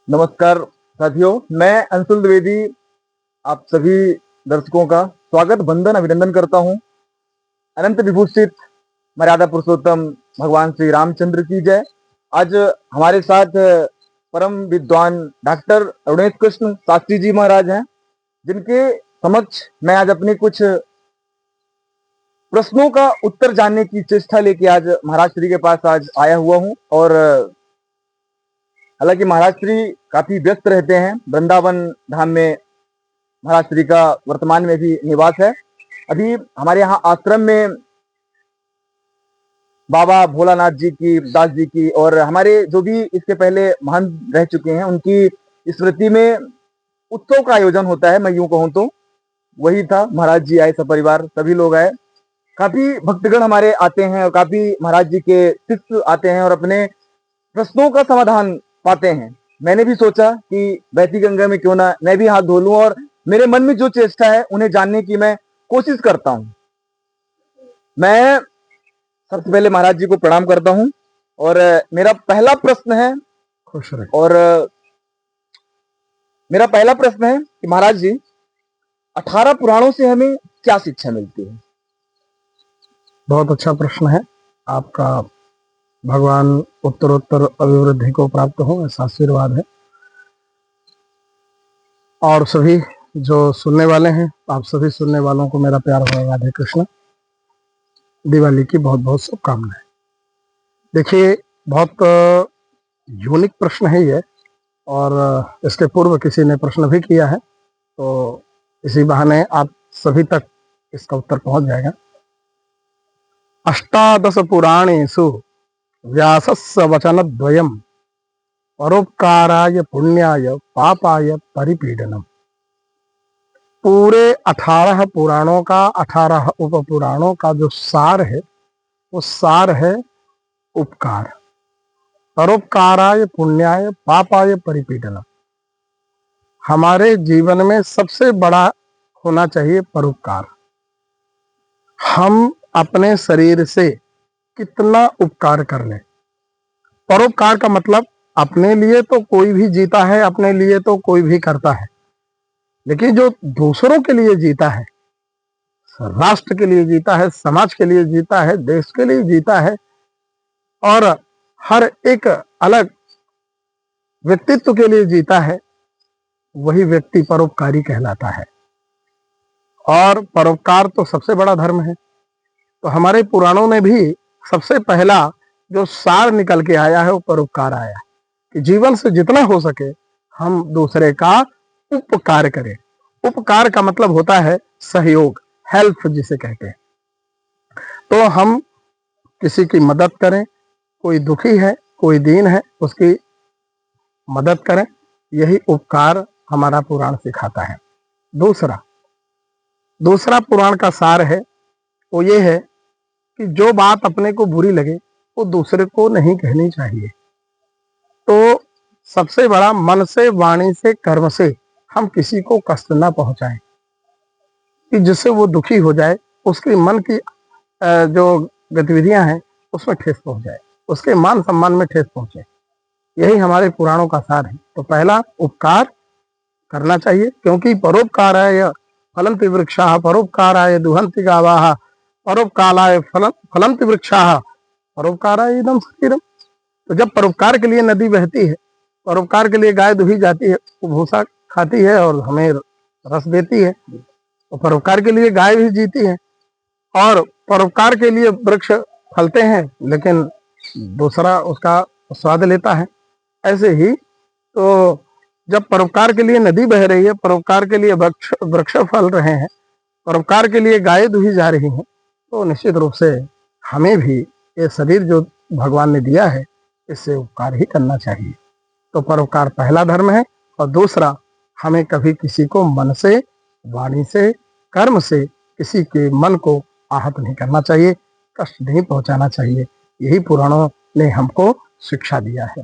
नमस्कार साथियों, मैं अंशुल द्विवेदी आप सभी दर्शकों का स्वागत वंदन अभिनंदन करता हूं। अनंत विभूषित मर्यादा पुरुषोत्तम भगवान श्री रामचंद्र की जय। आज हमारे साथ परम विद्वान डॉक्टर अरुणेश कृष्ण शास्त्री जी महाराज हैं, जिनके समक्ष मैं आज अपने कुछ प्रश्नों का उत्तर जानने की चेष्टा लेके आज महाराज श्री के पास आज आया हुआ हूं। और हालांकि महाराज श्री काफी व्यस्त रहते हैं, वृंदावन धाम में महाराज श्री का वर्तमान में भी निवास है। अभी हमारे यहाँ आश्रम में बाबा भोलानाथ जी की, दास जी की और हमारे जो भी इसके पहले महंत रह चुके हैं उनकी स्मृति में उत्सव का आयोजन होता है। मैं यूं कहूं तो वही था, महाराज जी आए, सपरिवार सभी लोग आए, काफी भक्तगण हमारे आते हैं और काफी महाराज जी के शिष्य आते हैं और अपने प्रश्नों का समाधान पाते हैं। मैंने भी सोचा कि बहती गंगा में क्यों ना मैं भी हाथ धो लूं और मेरे मन में जो चेष्टा है उन्हें जानने की मैं कोशिश करता हूं। मैं सबसे पहले महाराज जी को प्रणाम करता हूं और मेरा पहला प्रश्न है कि महाराज जी 18 पुराणों से हमें क्या शिक्षा मिलती है? बहुत अच्छा प्रश्न है आपका। भगवान उत्तरोत्तर अभिवृद्धि को प्राप्त हो, ऐसा आशीर्वाद है। और सभी जो सुनने वाले हैं, आप सभी सुनने वालों को मेरा प्यार भरा राधे कृष्ण, दिवाली की बहुत बहुत शुभकामनाएं। देखिए, बहुत यूनिक प्रश्न है ये, और इसके पूर्व किसी ने प्रश्न भी किया है, तो इसी बहाने आप सभी तक इसका उत्तर पहुंच जाएगा। अष्टादश पुराणेषु व्यासस्य वचनद्वयम् परोपकाराय पुण्याय पापाय परिपीडनम। पूरे 18 पुराणों का, 18 उप पुराणों का जो सार है वो सार है उपकार। परोपकाराय पुण्याय पापाय परिपीडनम। हमारे जीवन में सबसे बड़ा होना चाहिए परोपकार। हम अपने शरीर से कितना उपकार कर लें। परोपकार का मतलब अपने लिए तो कोई भी जीता है, अपने लिए तो कोई भी करता है, लेकिन जो दूसरों के लिए जीता है, राष्ट्र के लिए जीता है, समाज के लिए जीता है, देश के लिए जीता है, और हर एक अलग व्यक्तित्व के लिए जीता है, वही व्यक्ति परोपकारी कहलाता है। और परोपकार तो सबसे बड़ा धर्म है। तो हमारे पुराणों में भी सबसे पहला जो सार निकल के आया है वो परोपकार आया कि जीवन से जितना हो सके हम दूसरे का उपकार करें। उपकार का मतलब होता है सहयोग, हेल्प जिसे कहते हैं। तो हम किसी की मदद करें, कोई दुखी है, कोई दीन है, उसकी मदद करें, यही उपकार हमारा पुराण सिखाता है। दूसरा पुराण का सार है वो ये है कि जो बात अपने को बुरी लगे वो दूसरे को नहीं कहनी चाहिए। तो सबसे बड़ा मन से, वाणी से, कर्म से हम किसी को कष्ट ना पहुंचाएं कि जिससे वो दुखी हो जाए, उसके मन की जो गतिविधियां हैं उसमें ठेस पहुंच जाए, उसके मान सम्मान में ठेस पहुंचे। यही हमारे पुराणों का सार है। तो पहला उपकार करना चाहिए, क्योंकि परोपकाराय फलन्ति वृक्षाः परोपकाराय दुहन्ति गावाः परोपकाराय फलन्ति वृक्षाः परोपकाराय इदं शरीरम्। तो जब परोपकार के लिए नदी बहती है, परोपकार के लिए गाय दुही जाती है, वो भूसा खाती है और हमें रस देती है, तो परोपकार के लिए गाय भी जीती है, और परोपकार के लिए वृक्ष फलते हैं, लेकिन दूसरा उसका स्वाद लेता है। ऐसे ही तो जब परोपकार के लिए नदी बह रही है, परोपकार के लिए वृक्ष फल रहे हैं, परोपकार के लिए गाय दुही जा रही हैं, तो निश्चित रूप से हमें भी ये शरीर जो भगवान ने दिया है इससे उपकार ही करना चाहिए। तो परोपकार पहला धर्म है। और दूसरा, हमें कभी किसी को मन से, वाणी से, कर्म से किसी के मन को आहत नहीं करना चाहिए, कष्ट नहीं पहुंचाना चाहिए। यही पुराणों ने हमको शिक्षा दिया है।